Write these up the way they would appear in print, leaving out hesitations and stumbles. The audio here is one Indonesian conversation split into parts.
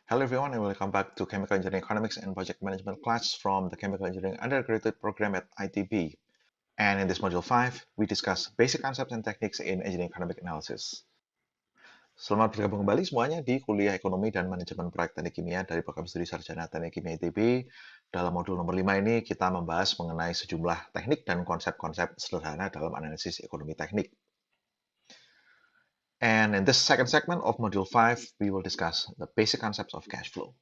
Hello everyone and welcome back to Chemical Engineering Economics and Project Management class from the Chemical Engineering Undergraduate Program at ITB. And in this module 5, we discuss basic concepts and techniques in engineering economic analysis. Selamat bergabung kembali semuanya di kuliah Ekonomi dan Manajemen Proyek Teknik Kimia dari Program Studi Sarjana Teknik Kimia ITB. Dalam modul nomor 5 ini kita membahas mengenai sejumlah teknik dan konsep-konsep sederhana dalam analisis ekonomi teknik. And in this second segment of Module 5, we will discuss the basic concepts of cash flow.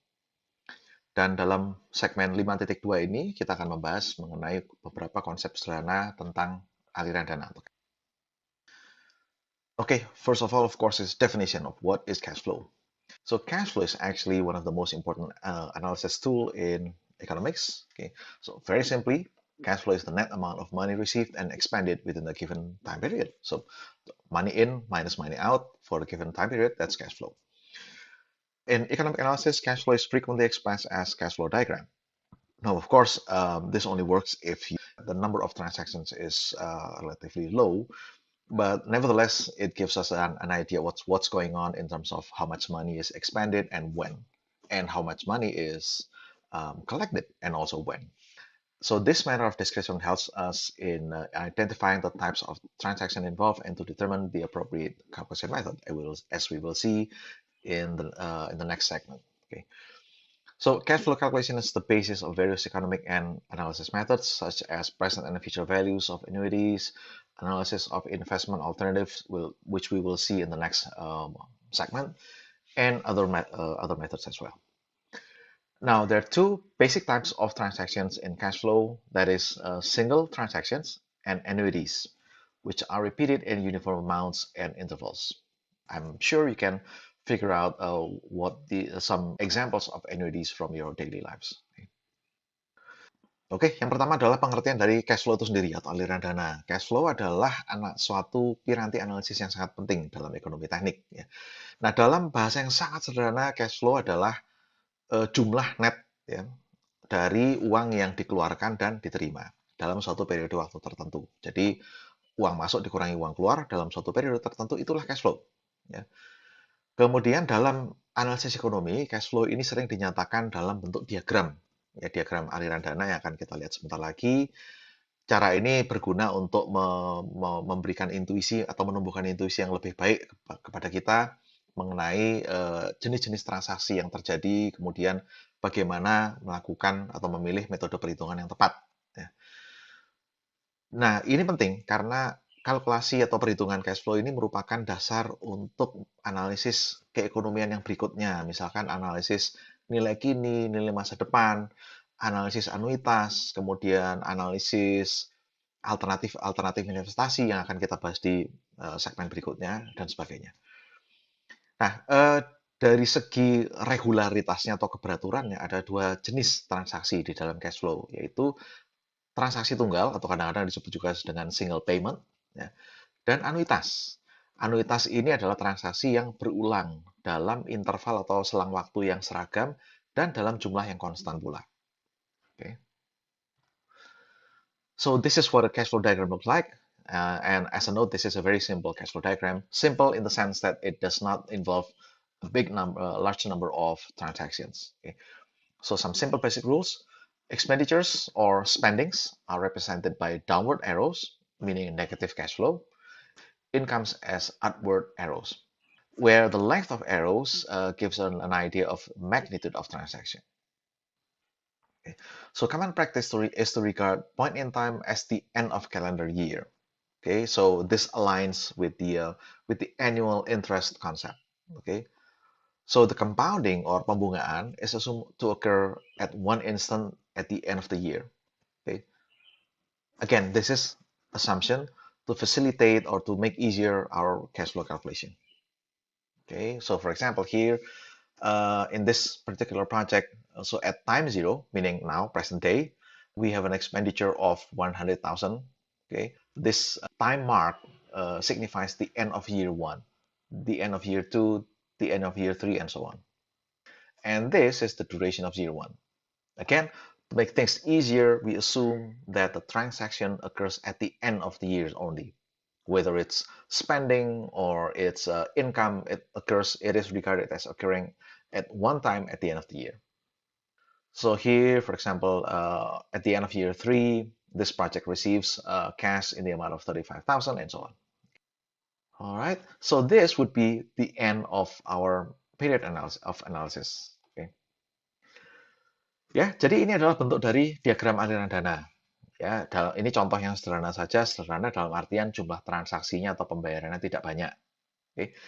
Dan dalam segmen 5.2 ini, kita akan membahas mengenai beberapa konsep sederhana tentang aliran dana. Okay, first of all, of course, is definition of what is cash flow. So cash flow is actually one of the most important analysis tool in economics. Okay, so very simply, cash flow is the net amount of money received and expended within a given time period. So money in minus money out for a given time period, that's cash flow. In economic analysis, cash flow is frequently expressed as cash flow diagram. Now, of course, this only works if the number of transactions is relatively low, but nevertheless, it gives us an idea what's going on in terms of how much money is expended and when, and how much money is collected and also when. So this manner of description helps us in identifying the types of transaction involved and to determine the appropriate calculation method, as we will see in the next segment. Okay. So cash flow calculation is the basis of various economic and analysis methods, such as present and future values of annuities, analysis of investment alternatives, which we will see in the next segment, and other methods as well. Now, there are two basic types of transactions in cash flow, that is single transactions and annuities, which are repeated in uniform amounts and intervals. I'm sure you can figure out some examples of annuities from your daily lives. Oke, yang pertama adalah pengertian dari cash flow itu sendiri atau aliran dana. Cash flow adalah suatu piranti analisis yang sangat penting dalam ekonomi teknik. Ya. Nah, dalam bahasa yang sangat sederhana, cash flow adalah jumlah net ya, dari uang yang dikeluarkan dan diterima dalam suatu periode waktu tertentu. Jadi, uang masuk dikurangi uang keluar dalam suatu periode tertentu, itulah cash flow. Ya. Kemudian dalam analisis ekonomi, cash flow ini sering dinyatakan dalam bentuk diagram. Ya, diagram aliran dana yang akan kita lihat sebentar lagi. Cara ini berguna untuk memberikan intuisi atau menumbuhkan intuisi yang lebih baik kepada kita mengenai jenis-jenis transaksi yang terjadi, kemudian bagaimana melakukan atau memilih metode perhitungan yang tepat. Ya. Nah, ini penting karena kalkulasi atau perhitungan cash flow ini merupakan dasar untuk analisis keekonomian yang berikutnya. Misalkan analisis nilai kini, nilai masa depan, analisis anuitas, kemudian analisis alternatif investasi yang akan kita bahas di segmen berikutnya, dan sebagainya. Nah, dari segi regularitasnya atau keberaturannya, ada dua jenis transaksi di dalam cash flow, yaitu transaksi tunggal atau kadang-kadang disebut juga dengan single payment, ya, dan anuitas. Anuitas ini adalah transaksi yang berulang dalam interval atau selang waktu yang seragam dan dalam jumlah yang konstan pula. Okay. So this is what a cash flow diagram looks like. And as a note, this is a very simple cash flow diagram. Simple in the sense that it does not involve a large number of transactions. Okay. So some simple basic rules. Expenditures or spendings are represented by downward arrows, meaning negative cash flow. Incomes as upward arrows, where the length of arrows gives an idea of magnitude of transaction. Okay. So common practice is to regard point in time as the end of calendar year. Okay, so this aligns with the annual interest concept. Okay, so the compounding or pembungaan is assumed to occur at one instant at the end of the year. Okay, again, this is assumption to facilitate or to make easier our cash flow calculation. Okay, so for example, here in this particular project, so at time zero, meaning now, present day, we have an expenditure of 100,000. Okay, this time mark signifies the end of year one, the end of year two, the end of year three, and so on. And this is the duration of year one. Again, to make things easier, we assume that the transaction occurs at the end of the year only. Whether it's spending or it's income, it is regarded as occurring at one time at the end of the year. So here, for example, at the end of year 3, this project receives cash in the amount of 35,000 and so on. All right, so this would be the end of our period analysis. Okay. Ya, jadi ini adalah bentuk dari diagram aliran dana. Ya, ini contoh yang sederhana saja, sederhana dalam artian jumlah transaksinya atau pembayarannya tidak banyak. Oke.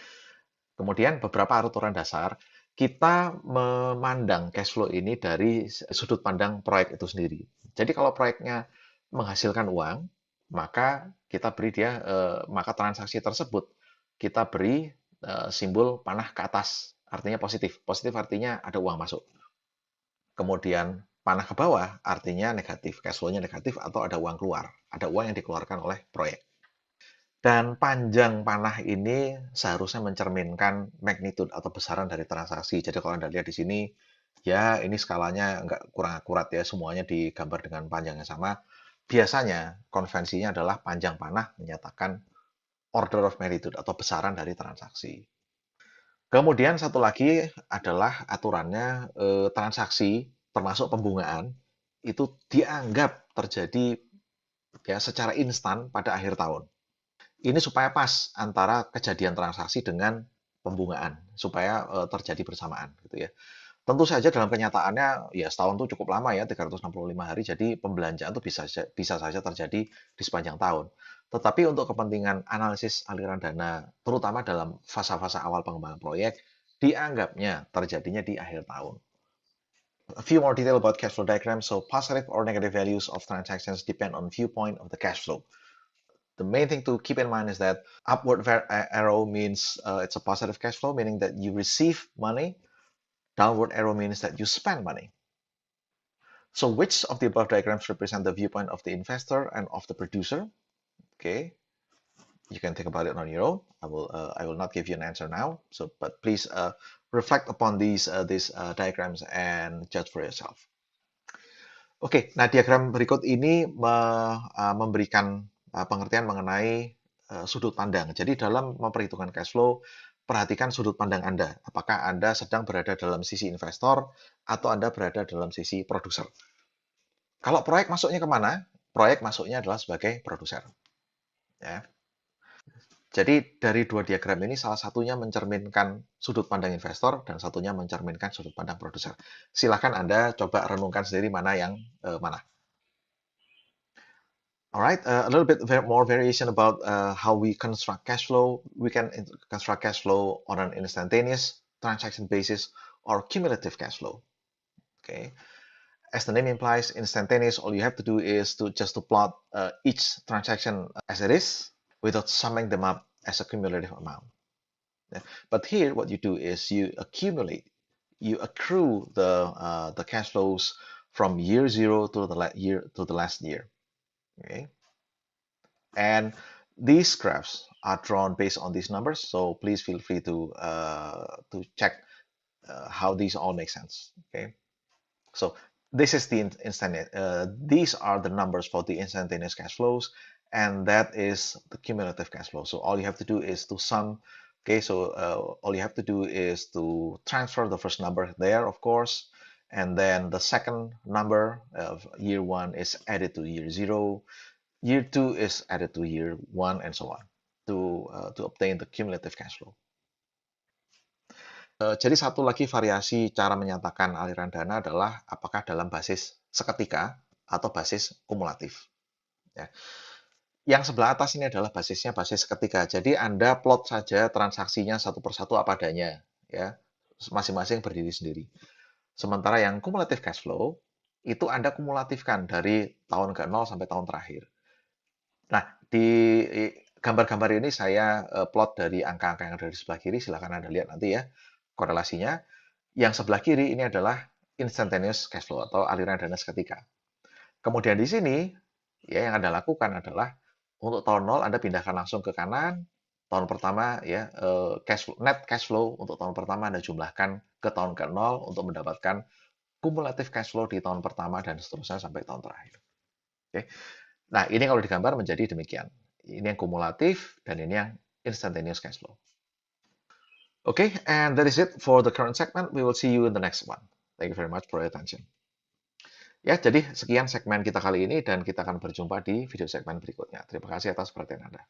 Kemudian beberapa aturan dasar, kita memandang cash flow ini dari sudut pandang proyek itu sendiri. Jadi kalau proyeknya menghasilkan uang, maka kita beri dia, maka transaksi tersebut kita beri simbol panah ke atas, artinya positif. Positif artinya ada uang masuk. Kemudian panah ke bawah artinya negatif, cash flow-nya negatif atau ada uang keluar, ada uang yang dikeluarkan oleh proyek. Dan panjang panah ini seharusnya mencerminkan magnitude atau besaran dari transaksi. Jadi kalau Anda lihat di sini, ya ini skalanya nggak kurang akurat ya, semuanya digambar dengan panjang yang sama. Biasanya konvensinya adalah panjang panah menyatakan order of magnitude atau besaran dari transaksi. Kemudian satu lagi adalah aturannya transaksi termasuk pembungaan itu dianggap terjadi ya secara instan pada akhir tahun. Ini supaya pas antara kejadian transaksi dengan pembungaan supaya terjadi bersamaan gitu ya. Tentu saja dalam kenyataannya ya setahun itu cukup lama ya 365 hari jadi pembelanjaan itu bisa saja terjadi di sepanjang tahun. Tetapi untuk kepentingan analisis aliran dana terutama dalam fase-fase awal pengembangan proyek dianggapnya terjadinya di akhir tahun. A few more detail about cash flow diagram. So positive or negative values of transactions depend on viewpoint of the cash flow. The main thing to keep in mind is that upward arrow means it's a positive cash flow, meaning that you receive money. Downward arrow means that you spend money. So which of the above diagrams represent the viewpoint of the investor and of the producer? Okay, you can think about it on your own. I will not give you an answer now. So, but please reflect upon these diagrams and judge for yourself. Oke, nah diagram berikut ini memberikan pengertian mengenai sudut pandang. Jadi dalam memperhitungkan cash flow, perhatikan sudut pandang Anda. Apakah Anda sedang berada dalam sisi investor atau Anda berada dalam sisi produser. Kalau proyek masuknya kemana? Proyek masuknya adalah sebagai produser. Ya. Jadi dari dua diagram ini salah satunya mencerminkan sudut pandang investor dan satunya mencerminkan sudut pandang produser. Silakan Anda coba renungkan sendiri mana yang mana. All right, a little bit more variation about how we construct cash flow. We can construct cash flow on an instantaneous transaction basis or cumulative cash flow. Okay, as the name implies, instantaneous. All you have to do is to plot each transaction as it is without summing them up as a cumulative amount. Yeah. But here, what you do is you accumulate, you accrue the cash flows from year 0 to the last year. Okay, and these graphs are drawn based on these numbers, so please feel free to check how these all make sense. Okay, so this is the instantaneous. These are the numbers for the instantaneous cash flows, and that is the cumulative cash flow. So all you have to do is to sum. Okay, so all you have to do is to transfer the first number there, of course, and then the second number of year 1 is added to year 0. Year 2 is added to year 1 and so on to obtain the cumulative cash flow. Jadi satu lagi variasi cara menyatakan aliran dana adalah apakah dalam basis seketika atau basis kumulatif. Ya. Yang sebelah atas ini adalah basisnya basis seketika. Jadi Anda plot saja transaksinya satu persatu apa adanya, ya, masing-masing berdiri sendiri. Sementara yang kumulatif cash flow itu Anda kumulatifkan dari tahun ke-0 sampai tahun terakhir. Nah, di gambar-gambar ini saya plot dari angka-angka yang ada di sebelah kiri, silakan Anda lihat nanti ya korelasinya. Yang sebelah kiri ini adalah instantaneous cash flow atau aliran dana seketika. Kemudian di sini ya yang Anda lakukan adalah untuk tahun 0 Anda pindahkan langsung ke kanan. Tahun pertama ya net cash flow untuk tahun pertama Anda jumlahkan ke tahun ke-0 untuk mendapatkan kumulatif cash flow di tahun pertama dan seterusnya sampai tahun terakhir. Oke. Nah, ini kalau digambar menjadi demikian. Ini yang kumulatif dan ini yang instantaneous cash flow. Okay, and that is it for the current segment. We will see you in the next one. Thank you very much for your attention. Ya, jadi sekian segmen kita kali ini dan kita akan berjumpa di video segmen berikutnya. Terima kasih atas perhatian Anda.